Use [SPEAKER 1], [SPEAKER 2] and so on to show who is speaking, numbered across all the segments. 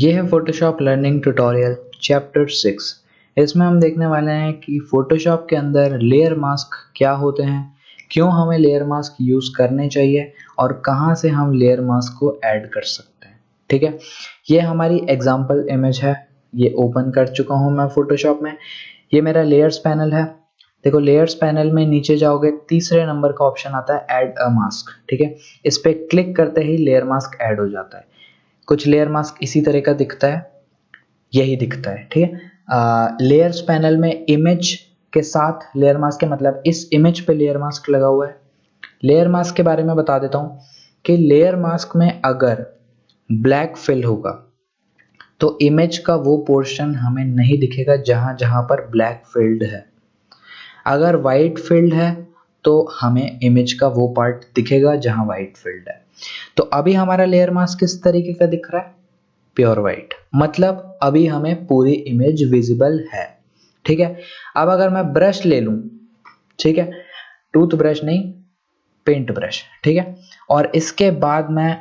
[SPEAKER 1] ये है Photoshop learning tutorial chapter 6। इसमें हम देखने वाले हैं कि फोटोशॉप के अंदर लेयर मास्क क्या होते हैं, क्यों हमें लेयर मास्क यूज़ करने चाहिए और कहाँ से हम लेयर मास्क को ऐड कर सकते हैं। ठीक है, ये हमारी एग्जांपल इमेज है। ये ओपन कर चुका हूँ मैं फोटोशॉप में। ये मेरा लेयर्स पैनल है। देखो, लेयर्स पैनल में नीचे जाओगे, तीसरे नंबर का ऑप्शन आता है ऐड अ मास्क। ठीक है, इस पे क्लिक करते ही लेयर मास्क ऐड हो जाता है। कुछ लेयर मास्क इसी तरह का दिखता है, यही दिखता है। ठीक है, लेयर्स पैनल में इमेज के साथ लेयर मास्क के मतलब इस इमेज पे लेयर मास्क लगा हुआ है। लेयर मास्क के बारे में बता देता हूँ कि लेयर मास्क में अगर ब्लैक फिल होगा तो इमेज का वो पोर्शन हमें नहीं दिखेगा जहां जहां पर ब्लैक फिल्ड है। अगर वाइट फिल्ड है तो हमें इमेज का वो पार्ट दिखेगा जहां वाइट फिल्ड है। तो अभी हमारा लेयर मास्क किस तरीके का दिख रहा है? प्योर वाइट, मतलब अभी हमें पूरी इमेज विजिबल है। ठीक है, अब अगर मैं ब्रश ले लूं, ठीक है, टूथ ब्रश नहीं, पेंट ब्रश, ठीक है, और इसके बाद मैं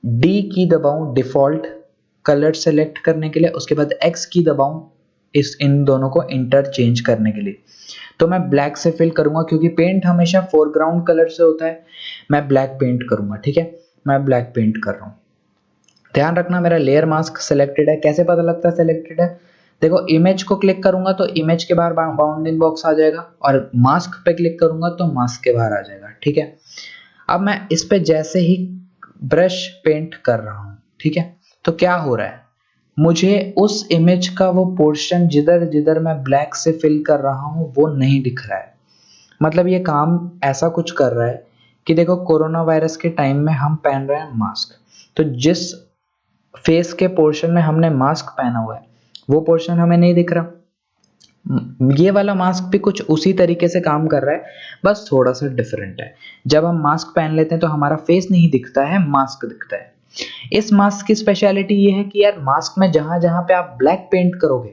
[SPEAKER 1] डी की दबाऊं डिफॉल्ट कलर सेलेक्ट करने के लिए, उसके बाद एक्स की दबाऊं इन दोनों को इंटरचेंज करने के लिए, तो मैं ब्लैक से फिल करूंगा क्योंकि पेंट हमेशा फोरग्राउंड कलर से होता है। मैं ब्लैक पेंट करूंगा। ठीक है, मैं ब्लैक पेंट कर रहा हूं। ध्यान रखना, मेरा लेयर मास्क सिलेक्टेड है। कैसे पता लगता है सिलेक्टेड है? देखो, इमेज को क्लिक करूंगा तो इमेज के बाहर बाउंडिंग बॉक्स आ जाएगा, और मास्क पे क्लिक करूंगा तो मास्क के बाहर आ जाएगा। ठीक है, अब मैं इस पे जैसे ही ब्रश पेंट कर रहा हूं, ठीक है, तो क्या हो रहा है, मुझे उस इमेज का वो पोर्शन जिधर जिधर मैं ब्लैक से फिल कर रहा हूं वो नहीं दिख रहा है। मतलब ये काम ऐसा कुछ कर रहा है कि देखो, कोरोना वायरस के टाइम में हम पहन रहे हैं मास्क, तो जिस फेस के पोर्शन में हमने मास्क पहना हुआ है वो पोर्शन हमें नहीं दिख रहा। ये वाला मास्क भी कुछ उसी तरीके से काम कर रहा है, बस थोड़ा सा डिफरेंट है। जब हम मास्क पहन लेते हैं तो हमारा फेस नहीं दिखता है, मास्क दिखता है। इस मास्क की स्पेशलिटी ये है कि यार, मास्क में जहां जहां पे आप ब्लैक पेंट करोगे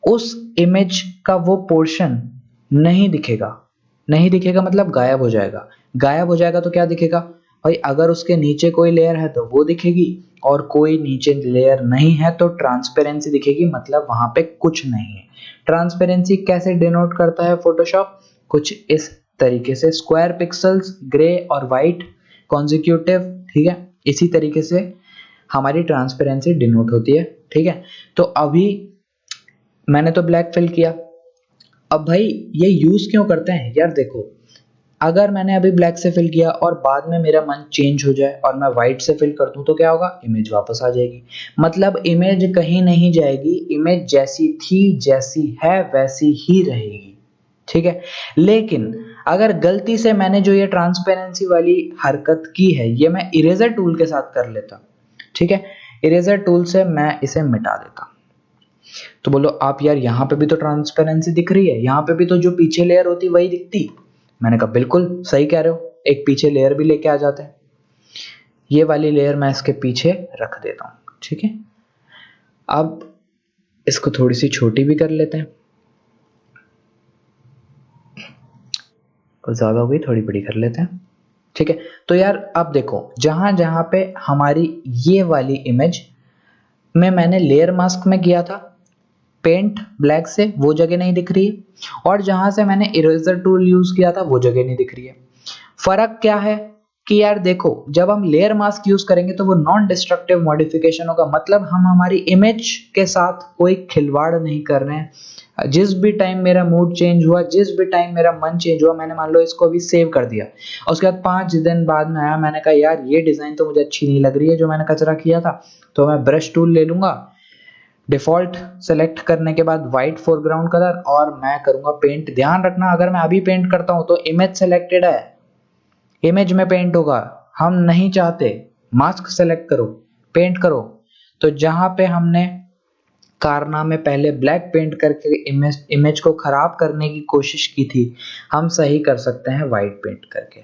[SPEAKER 1] उस इमेज का वो पोर्शन नहीं दिखेगा। नहीं दिखेगा मतलब गायब हो जाएगा। गायब हो जाएगा तो क्या दिखेगा भाई? अगर उसके नीचे कोई लेयर है तो वो दिखेगी, और कोई नीचे लेयर नहीं है तो ट्रांसपेरेंसी दिखेगी, मतलब वहां पे कुछ नहीं है। ट्रांसपेरेंसी कैसे डिनोट करता है फोटोशॉप? कुछ इस तरीके से, स्क्वायर पिक्सल्स ग्रे और वाइट कॉन्जिक्यूटिव। ठीक है, इसी तरीके से हमारी ट्रांसपेरेंसी डिनोट होती है। ठीक है, तो अभी मैंने तो ब्लैक फिल किया। अब भाई, ये यूज क्यों करते हैं यार? देखो, अगर मैंने अभी ब्लैक से फिल किया और बाद में मेरा मन चेंज हो जाए और मैं व्हाइट से फिल कर दूं तो क्या होगा? इमेज वापस आ जाएगी। मतलब इमेज कहीं नहीं जाएगी, इमेज जैसी थी जैसी है वैसी ही रहेगी। ठीक है, लेकिन अगर गलती से मैंने जो ये ट्रांसपेरेंसी वाली हरकत की है, ये मैं इरेजर टूल के साथ कर लेता। ठीक है, इरेजर टूल से मैं इसे मिटा देता। तो बोलो आप, यार यहाँ पे भी तो ट्रांसपेरेंसी दिख रही है, यहाँ पे भी तो जो पीछे लेयर होती वही दिखती। मैंने कहा बिल्कुल सही कह रहे हो, एक पीछे लेयर भी लेके आ जाते हैं। ये वाली लेयर मैं इसके पीछे रख देता हूँ। ठीक है, अब इसको थोड़ी सी छोटी भी कर लेते हैं। कुछ ज्यादा हो गई, थोड़ी बड़ी कर लेते हैं। ठीक है, तो यार अब देखो, जहां जहां पे हमारी ये वाली इमेज में मैंने लेयर मास्क में किया था पेंट ब्लैक से, वो जगह नहीं दिख रही है, और जहां से मैंने इरेजर टूल यूज किया था वो जगह नहीं दिख रही है। फर्क क्या है कि यार देखो, जब हम लेयर मास्क यूज करेंगे तो वो नॉन डिस्ट्रक्टिव मॉडिफिकेशन होगा, मतलब हम हमारी इमेज के साथ कोई खिलवाड़ नहीं कर रहे हैं। जिस भी टाइम मेरा मूड चेंज हुआ, जिस भी टाइम मेरा मन चेंज हुआ, मैंने मान लो इसको अभी सेव कर दिया और उसके बाद 5 दिन बाद में आया, मैंने कहा यार ये डिजाइन तो मुझे अच्छी नहीं लग रही है जो मैंने कचरा किया था, तो मैं ब्रश टूल ले लूंगा, डिफॉल्ट सेलेक्ट करने के बाद व्हाइट फोरग्राउंड कलर, और मैं करूंगा पेंट। ध्यान रखना, अगर मैं अभी पेंट करता हूं तो इमेज सेलेक्टेड है, इमेज में पेंट होगा। हम नहीं चाहते, मास्क सेलेक्ट करो, पेंट करो। तो जहां पे हमने कारनामे पहले ब्लैक पेंट करके इमेज को खराब करने की कोशिश की थी, हम सही कर सकते हैं व्हाइट पेंट करके।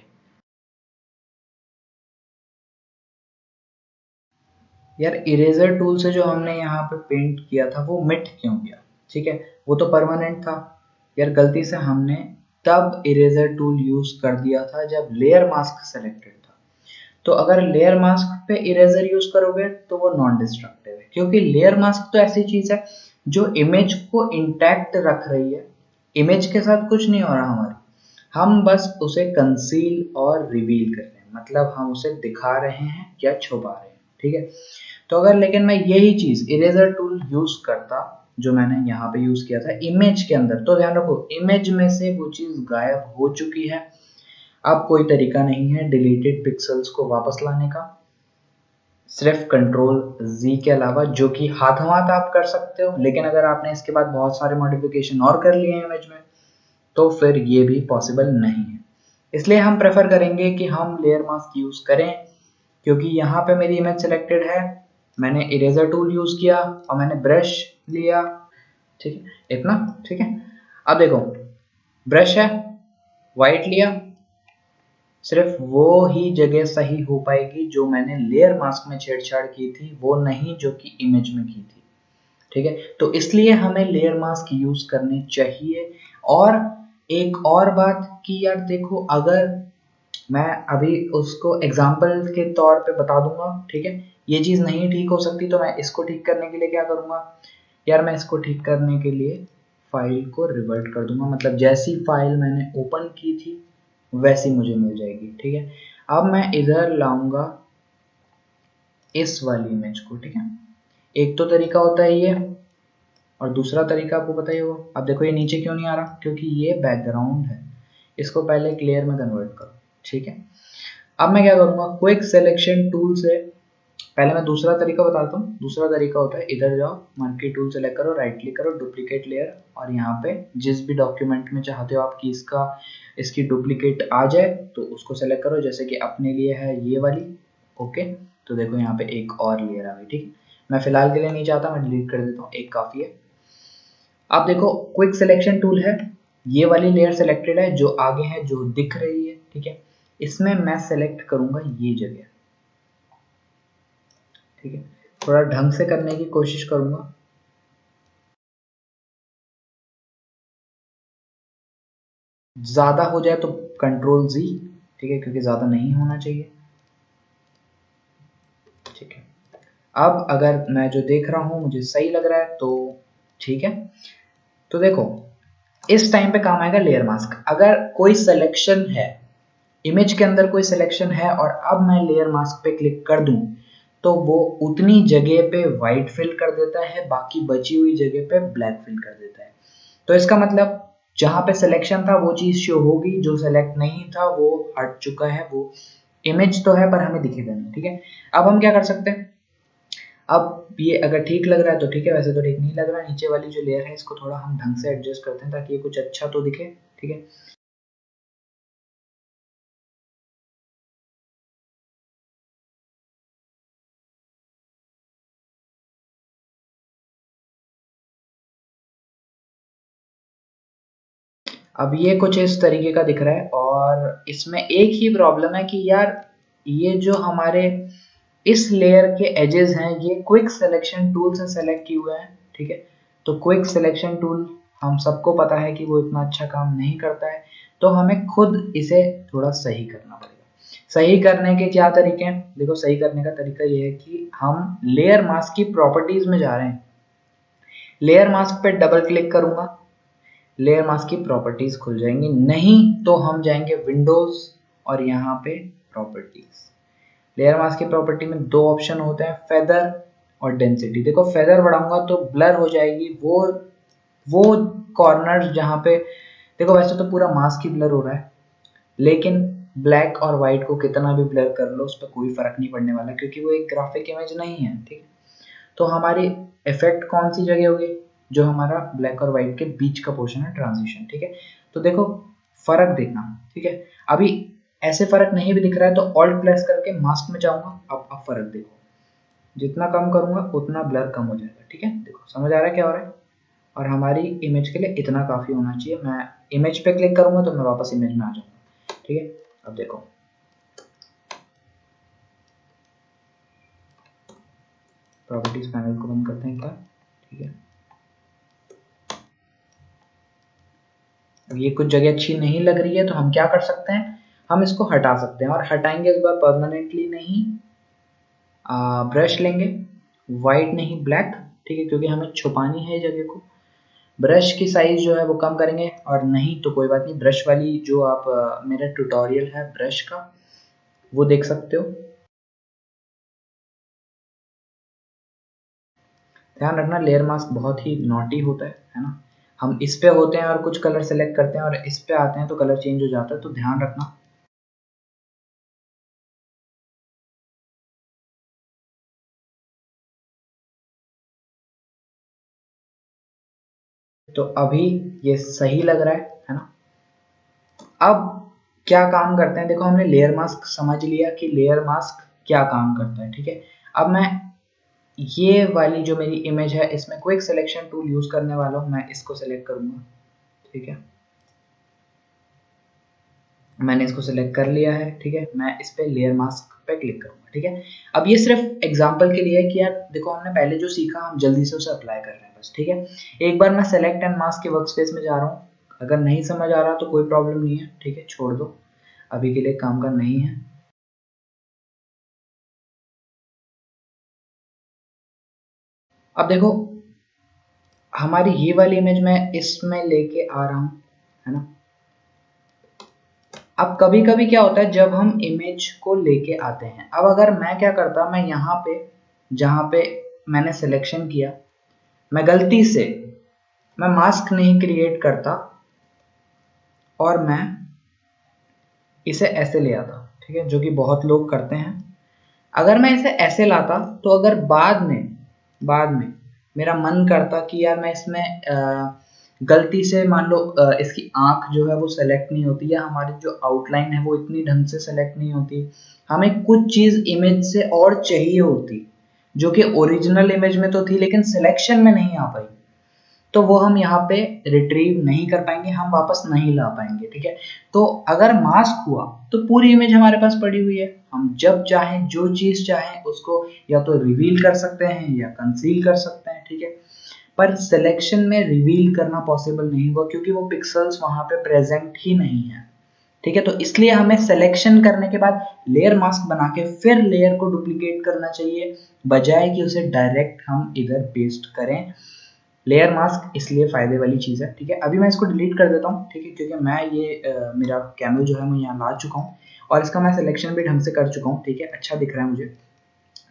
[SPEAKER 1] यार, इरेजर टूल से जो हमने यहाँ पे पेंट किया था वो मिट क्यों गया? ठीक है, वो तो परमानेंट था। यार, गलती से हमने तब इरेजर टूल यूज कर दिया था जब लेयर मास्क सेलेक्टेड था। तो अगर लेयर मास्क पे इरेजर यूज करोगे तो वो नॉन डिस्ट्रक्टिव है, क्योंकि लेयर मास्क तो ऐसी चीज है जो इमेज को इंटैक्ट रख रही है, इमेज के साथ कुछ नहीं हो रहा हमारी, हम बस उसे कंसील और रिवील कर रहे हैं, मतलब हम उसे दिखा रहे हैं या छुपा रहे हैं, ठीक है। तो अगर लेकिन मैं यही चीज इरेजर टूल यूज करता जो मैंने यहाँ पे यूज किया था इमेज के अंदर, तो ध्यान रखो इमेज में से वो चीज गायब हो चुकी है, अब कोई तरीका नहीं है डिलीटेड पिक्सल्स को वापस लाने का, सिर्फ कंट्रोल जी के अलावा, जो कि हाथों हाथ आप कर सकते हो, लेकिन अगर आपने इसके बाद बहुत सारे मॉडिफिकेशन और कर लिए इमेज में तो फिर ये भी पॉसिबल नहीं है। इसलिए हम प्रेफर करेंगे कि हम लेयर मास्क यूज करें, क्योंकि यहाँ पे मेरी इमेज सिलेक्टेड है, मैंने इरेजर टूल यूज किया और मैंने ब्रश लिया, ठीक है इतना, ठीक है। अब देखो ब्रश है, वाइट लिया, सिर्फ वो ही जगह सही हो पाएगी जो मैंने लेयर मास्क में छेड़छाड़ की थी, वो नहीं जो कि इमेज में की थी, ठीक है। तो इसलिए हमें लेयर मास्क यूज करने चाहिए। और एक और बात कि यार देखो, अगर मैं अभी उसको एग्जाम्पल के तौर पे बता दूंगा, ठीक है, ये चीज नहीं ठीक हो सकती तो मैं इसको ठीक करने के लिए क्या करूंगा, यार मैं इसको ठीक करने के लिए फाइल को रिवर्ट कर दूंगा, मतलब जैसी फाइल मैंने ओपन की थी वैसी मुझे मिल जाएगी, ठीक है। अब मैं इधर लाऊंगा इस वाली इमेज को, ठीक है। एक तो तरीका होता है ये, और दूसरा तरीका आपको पता ही होगा। अब देखो ये नीचे क्यों नहीं आ रहा, क्योंकि ये बैकग्राउंड है, इसको पहले एक लेयर में कन्वर्ट करो, ठीक है। अब मैं क्या करूंगा, क्विक सिलेक्शन टूल से पहले मैं दूसरा तरीका बताता हूँ। दूसरा तरीका होता है इधर जाओ, मार्की टूल सेलेक्ट करो, राइट क्लिक करो, डुप्लीकेट लेयर, और यहाँ पे जिस भी डॉक्यूमेंट में चाहते हो आप कि इसकी डुप्लीकेट आ जाए तो उसको सेलेक्ट करो, जैसे कि अपने लिए है ये वाली, ओके। तो देखो यहाँ पे एक और लेयर आ गई, ठीक है। मैं फिलहाल के लिए नहीं चाहता, मैं डिलीट कर देता हूँ, एक काफी है। अब देखो क्विक सिलेक्शन टूल है, ये वाली लेयर सेलेक्टेड है जो आगे है, जो दिख रही है, ठीक है। इसमें मैं सेलेक्ट करूंगा ये जगह, ठीक है। थोड़ा ढंग से करने की कोशिश करूंगा, ज्यादा हो जाए तो कंट्रोल जी, ठीक है, क्योंकि ज्यादा नहीं होना चाहिए, ठीक है। अब अगर मैं जो देख रहा हूं मुझे सही लग रहा है तो ठीक है। तो देखो इस टाइम पे काम आएगा लेयर मास्क। अगर कोई सिलेक्शन है, इमेज के अंदर कोई सिलेक्शन है और अब मैं लेयर मास्क पे क्लिक कर दूं तो वो उतनी जगह पे व्हाइट फिल कर देता है, बाकी बची हुई जगह पे ब्लैक फिल कर देता है। तो इसका मतलब जहां पे सिलेक्शन था वो चीज शो होगी, जो सेलेक्ट नहीं था वो हट चुका है, वो इमेज तो है पर हमें दिखेगा नहीं, ठीक है। अब हम क्या कर सकते हैं, अब ये अगर ठीक लग रहा है तो ठीक है, वैसे तो ठीक नहीं लग रहा है। नीचे वाली जो लेयर है इसको थोड़ा हम ढंग से एडजस्ट करते हैं ताकि ये कुछ अच्छा तो दिखे, ठीक है। अब ये कुछ इस तरीके का दिख रहा है, और इसमें एक ही प्रॉब्लम है कि यार ये जो हमारे इस लेयर के एजेस हैं ये क्विक सिलेक्शन टूल से सेलेक्ट किए हुए हैं, ठीक है। तो क्विक सिलेक्शन टूल हम सबको पता है कि वो इतना अच्छा काम नहीं करता है, तो हमें खुद इसे थोड़ा सही करना पड़ेगा। सही करने के क्या तरीके हैं, देखो सही करने का तरीका ये है कि हम लेयर मास्क की प्रॉपर्टीज में जा रहे हैं, लेयर मास्क पे डबल क्लिक करूंगा, लेयर मास्क की प्रॉपर्टीज खुल जाएंगी, नहीं तो हम जाएंगे विंडोज और यहाँ पे प्रॉपर्टीज। लेयर मास्क की प्रॉपर्टी में दो ऑप्शन होते हैं, फेदर और डेंसिटी। देखो फेदर बढ़ाऊंगा तो ब्लर हो जाएगी वो कॉर्नर जहाँ पे, देखो वैसे तो पूरा मास्क ही ब्लर हो रहा है, लेकिन ब्लैक और व्हाइट को कितना भी ब्लर कर लो उस पर कोई फर्क नहीं पड़ने वाला, क्योंकि वो एक ग्राफिक इमेज नहीं है, ठीक है। तो हमारी इफेक्ट कौन सी जगह होगी, जो हमारा ब्लैक और व्हाइट के बीच का पोर्शन है, ट्रांजिशन, ठीक है। तो देखो फर्क देखना, ठीक है। अभी ऐसे फर्क नहीं भी दिख रहा है तो ऑल्ट प्रेस करके मास्क में जाऊंगा, अब फर्क देखो, जितना कम करूंगा उतना ब्लर कम हो जाएगा, ठीक है। देखो समझ आ रहा है क्या हो रहा है, और हमारी इमेज के लिए इतना काफी होना चाहिए। मैं इमेज पे क्लिक करूंगा तो मैं वापस इमेज में आ जाऊंगा, ठीक है। अब देखो प्रॉपर्टीज पैनल को बंद करते हैं एक बार, ठीक है। अब ये कुछ जगह अच्छी नहीं लग रही है तो हम क्या कर सकते हैं, हम इसको हटा सकते हैं और हटाएंगे इस बार परमानेंटली नहीं, ब्रश लेंगे, वाइट नहीं ब्लैक, ठीक है, क्योंकि हमें छुपानी है जगह को। ब्रश की साइज जो है वो कम करेंगे, और नहीं तो कोई बात नहीं, ब्रश वाली जो आप मेरा ट्यूटोरियल है ब्रश का वो देख सकते हो। ध्यान रखना लेयर मास्क बहुत ही नॉटी होता है ना। हम इस पे होते हैं और कुछ कलर सेलेक्ट करते हैं और इस पे आते हैं तो कलर चेंज हो जाता है, तो ध्यान रखना। तो अभी ये सही लग रहा है ना। अब क्या काम करते हैं, देखो हमने लेयर मास्क समझ लिया कि लेयर मास्क क्या काम करता है, ठीक है। अब मैं ये वाली जो मेरी इमेज है इसमें क्विक सिलेक्शन टूल यूज करने वाला हूँ, मैं इसको सिलेक्ट करूंगा, ठीक है। मैंने इसको सिलेक्ट कर लिया है, ठीक है। मैं इस पे लेयर मास्क पे क्लिक करूंगा, ठीक है। अब ये सिर्फ एग्जांपल के लिए है कि यार देखो हमने पहले जो सीखा हम जल्दी से उसे अप्लाई कर रहे हैं बस, ठीक है। एक बार मैं सेलेक्ट एंड मास्क के वर्कस्पेस में जा रहा हूँ, अगर नहीं समझ आ रहा तो कोई प्रॉब्लम नहीं है, ठीक है, छोड़ दो, अभी के लिए काम का नहीं है। अब देखो हमारी ये वाली इमेज मैं इसमें लेके आ रहा हूँ, है ना। अब कभी कभी क्या होता है जब हम इमेज को लेके आते हैं, अब अगर मैं क्या करता, मैं यहाँ पे जहाँ पे मैंने सिलेक्शन किया, मैं गलती से मैं मास्क नहीं क्रिएट करता और मैं इसे ऐसे ले आता, ठीक है, जो कि बहुत लोग करते हैं। अगर मैं इसे ऐसे लाता तो अगर बाद में मेरा मन करता कि यार मैं इसमें गलती से मान लो इसकी आंख जो है वो सेलेक्ट नहीं होती, या हमारी जो आउटलाइन है वो इतनी ढंग से सेलेक्ट नहीं होती, हमें कुछ चीज इमेज से और चाहिए होती जो कि ओरिजिनल इमेज में तो थी लेकिन सिलेक्शन में नहीं आ पाई, तो वो हम यहाँ पे रिट्रीव नहीं कर पाएंगे, हम वापस नहीं ला पाएंगे, ठीक है। तो अगर मास्क हुआ तो पूरी इमेज हमारे पास पड़ी हुई है, हम जब चाहें जो चीज चाहें उसको या तो रिवील कर सकते हैं या कंसील कर सकते हैं, ठीक है। पर सिलेक्शन में रिवील करना पॉसिबल नहीं हुआ क्योंकि वो पिक्सल्स वहां पे प्रेजेंट ही नहीं है, ठीक है। तो इसलिए हमें सिलेक्शन करने के बाद लेयर मास्क बना के फिर लेयर को डुप्लीकेट करना चाहिए, बजाय कि उसे डायरेक्ट हम इधर पेस्ट करें। लेयर मास्क इसलिए फायदे वाली चीज है, ठीक है। अभी मैं इसको डिलीट कर देता हूँ, ठीक है, क्योंकि मैं ये मेरा कैमल जो है मैं यहाँ ला चुका हूँ और इसका मैं सिलेक्शन भी ढंग से कर चुका हूँ, ठीक है, अच्छा दिख रहा है मुझे।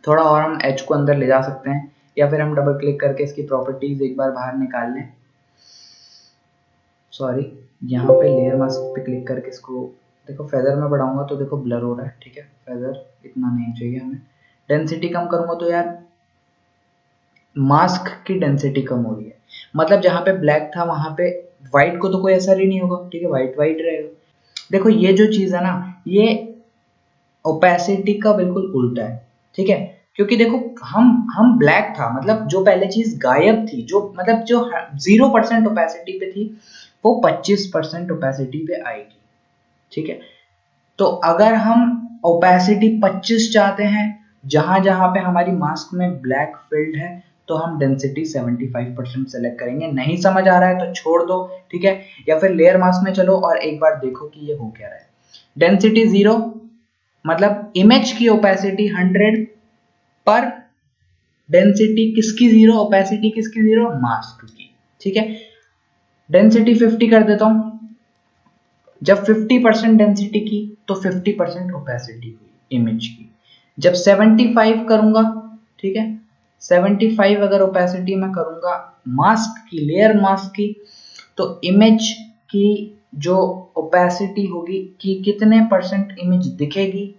[SPEAKER 1] थोड़ा और हम एज को अंदर ले जा सकते हैं या फिर हम डबल क्लिक करके इसकी प्रॉपर्टीज एक बार बाहर निकाल लें। सॉरी, यहाँ पे लेयर मास्क पे क्लिक करके इसको देखो, फेदर में बढ़ाऊंगा तो देखो ब्लर हो रहा है, ठीक है, फेदर इतना नहीं चाहिए हमें। डेंसिटी कम करूंगा तो यार मास्क की डेंसिटी कम हो रही है, मतलब जहाँ पे ब्लैक था वहां पे व्हाइट को तो कोई असर ही नहीं होगा, ठीक है, व्हाइट व्हाइट रहेगा। देखो ये जो चीज है ना, ये ओपेसिटी का बिल्कुल उल्टा है, ठीक है। क्योंकि देखो हम ब्लैक था, मतलब जो पहले चीज गायब थी, जो मतलब जो 0% ओपेसिटी पे थी वो 25% ओपेसिटी पे आएगी, ठीक है। तो अगर हम ओपेसिटी 25 चाहते हैं जहां जहां पे हमारी मास्क में ब्लैक फील्ड है, तो हम डेंसिटी 75% सेलेक्ट करेंगे। नहीं समझ आ रहा है तो छोड़ दो, ठीक है, या फिर लेयर मास्क में चलो और एक बार देखो कि ये हो क्या रहा है। डेंसिटी 0 मतलब इमेज की ओपेसिटी 100, पर डेंसिटी किसकी 0, ओपेसिटी किसकी 0, मास्क की, ठीक है। डेंसिटी 50 कर देता हूं, जब 50% डेंसिटी की तो 50% ओपेसिटी हुई इमेज की। जब 75 करूंगा, ठीक है, 75 अगर ओपेसिटी में करूंगा मास्क की, लेयर मास्क की, तो इमेज की जो ओपेसिटी होगी कि कितने परसेंट इमेज दिखेगी,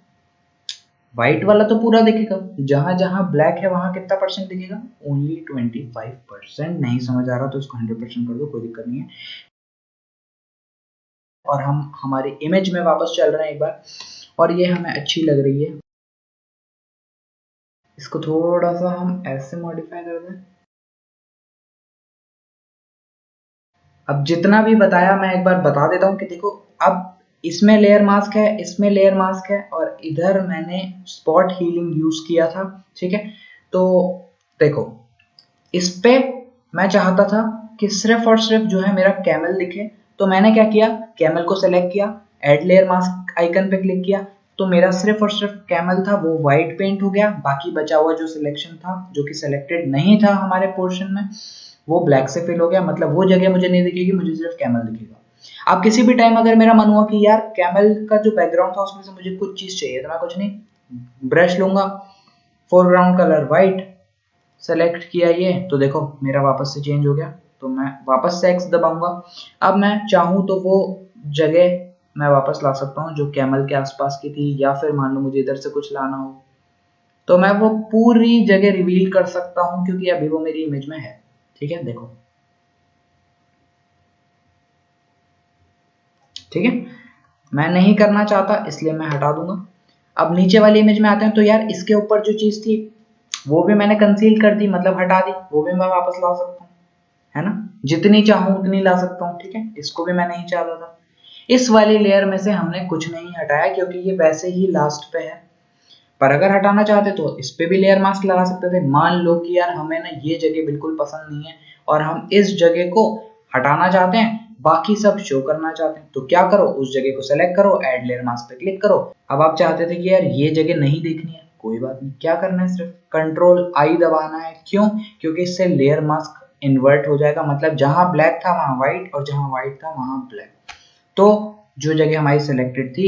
[SPEAKER 1] व्हाइट वाला तो पूरा दिखेगा, जहां जहां ब्लैक है वहां कितना परसेंट दिखेगा, ओनली 25%। नहीं समझ आ रहा तो इसको 100% कर दो, कोई दिक्कत नहीं है। और हम हमारे इमेज में वापस चल रहे हैं एक बार, और ये हमें अच्छी लग रही है। इसको थोड़ा सा हम ऐसे मॉडिफाई कर दें। अब जितना भी बताया मैं एक बार बता देता हूँ कि देखो, अब इसमें लेयर मास्क है, इसमें लेयर मास्क है, और इधर मैंने स्पॉट हीलिंग यूज किया था, ठीक है। तो देखो इस पे मैं चाहता था कि सिर्फ और सिर्फ जो है मेरा कैमल दिखे, तो मैंने क्या किया, कैमल को सेलेक्ट किया, ऐड लेयर मास्क आइकन पे क्लिक किया तो मेरा सिर्फ और सिर्फ कैमल था वो वाइट पेंट हो गया, बाकी बचा हुआ जो सिलेक्शन था जो कि सिलेक्टेड नहीं था हमारे पोर्शन में वो ब्लैक से फिल हो गया। मतलब वो जगह मुझे नहीं दिखेगी, मुझे सिर्फ कैमल दिखेगा। अब किसी भी टाइम अगर मेरा मन हुआ कि यार कैमल का जो बैकग्राउंड था उसमें से मुझे कुछ चीज चाहिए, तो मैं कुछ नहीं, ब्रश लूंगा, फोरग्राउंड कलर वाइट, सेलेक्ट किया ये तो देखो मेरा वापस से चेंज हो गया। तो मैं वापस से एक्स दबाऊंगा। अब मैं चाहूँ तो वो जगह मैं वापस ला सकता हूँ जो कैमल के आसपास की थी, या फिर मान लो मुझे इधर से कुछ लाना हो तो मैं वो पूरी जगह रिवील कर सकता हूँ, क्योंकि अभी वो मेरी इमेज में है। ठीक है, देखो ठीक है, मैं नहीं करना चाहता इसलिए मैं हटा दूंगा। अब नीचे वाली इमेज में आते हैं तो यार इसके ऊपर जो चीज थी वो भी मैंने कंसील कर दी, मतलब हटा दी, वो भी मैं वापस ला सकता हूँ, है ना, जितनी चाहूँ उतनी ला सकता हूँ। ठीक है, इसको भी मैं नहीं चाहता था। इस वाली लेयर में से हमने कुछ नहीं हटाया क्योंकि ये वैसे ही लास्ट पे है, पर अगर हटाना चाहते तो इस पे भी लेयर मास्क लगा सकते थे। मान लो कि यार हमें ना ये जगह बिल्कुल पसंद नहीं है और हम इस जगह को हटाना चाहते हैं, बाकी सब शो करना चाहते हैं, तो क्या करो, उस जगह को सेलेक्ट करो, ऐड लेयर मास्क पे क्लिक करो। अब आप चाहते थे कि यार ये जगह नहीं देखनी है, कोई बात नहीं, क्या करना है, सिर्फ कंट्रोल आई दबाना है। क्यों? क्योंकि इससे लेयर मास्क इन्वर्ट हो जाएगा, मतलब जहां ब्लैक था वहां व्हाइट और जहां व्हाइट था वहां ब्लैक। तो जो जगह हमारी सिलेक्टेड थी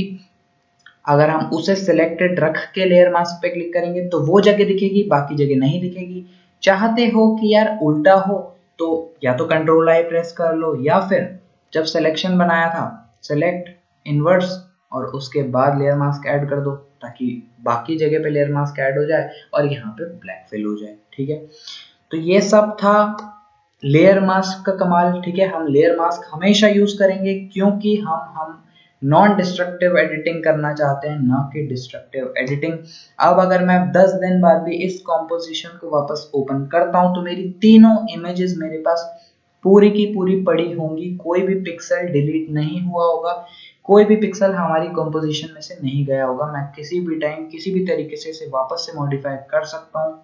[SPEAKER 1] अगर हम उसे सिलेक्टेड रख के लेयर मास्क पे क्लिक करेंगे तो वो जगह दिखेगी, बाकी जगह नहीं दिखेगी। चाहते हो कि यार उल्टा हो तो या तो कंट्रोल आई प्रेस कर लो, या फिर जब सिलेक्शन बनाया था सेलेक्ट इनवर्स और उसके बाद लेयर मास्क ऐड कर दो, ताकि बाकी जगह पे लेयर मास्क ऐड हो जाए और यहाँ पे ब्लैक फिल हो जाए। ठीक है, तो ये सब था लेयर मास्क का कमाल। ठीक है, हम लेयर मास्क हमेशा यूज करेंगे क्योंकि हम नॉन डिस्ट्रक्टिव एडिटिंग करना चाहते हैं, ना कि डिस्ट्रक्टिव एडिटिंग। अब अगर मैं 10 दिन बाद भी इस कॉम्पोजिशन को वापस ओपन करता हूं तो मेरी तीनों इमेजेस मेरे पास पूरी की पूरी पड़ी होंगी, कोई भी पिक्सल डिलीट नहीं हुआ होगा, कोई भी पिक्सल हमारी कॉम्पोजिशन में से नहीं गया होगा। मैं किसी भी टाइम किसी भी तरीके से इसे वापस से मॉडिफाई कर सकता हूँ।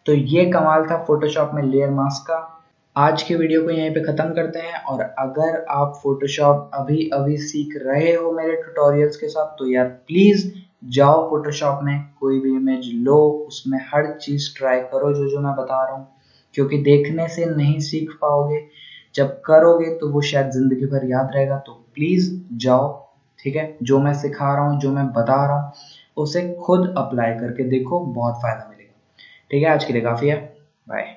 [SPEAKER 1] तो ये कमाल था फोटोशॉप में लेयर मास्क का। आज की वीडियो को यहीं पे ख़त्म करते हैं, और अगर आप फोटोशॉप अभी अभी सीख रहे हो मेरे ट्यूटोरियल्स के साथ तो यार प्लीज़ जाओ फोटोशॉप में, कोई भी इमेज लो, उसमें हर चीज़ ट्राई करो जो जो मैं बता रहा हूँ, क्योंकि देखने से नहीं सीख पाओगे, जब करोगे तो वो शायद ज़िंदगी भर याद रहेगा। तो प्लीज़ जाओ, ठीक है, जो मैं सिखा रहा हूँ जो मैं बता रहा हूँ उसे खुद अप्लाई करके देखो, बहुत फ़ायदा मिलेगा। ठीक है, आज के लिए काफ़ी है, बाय।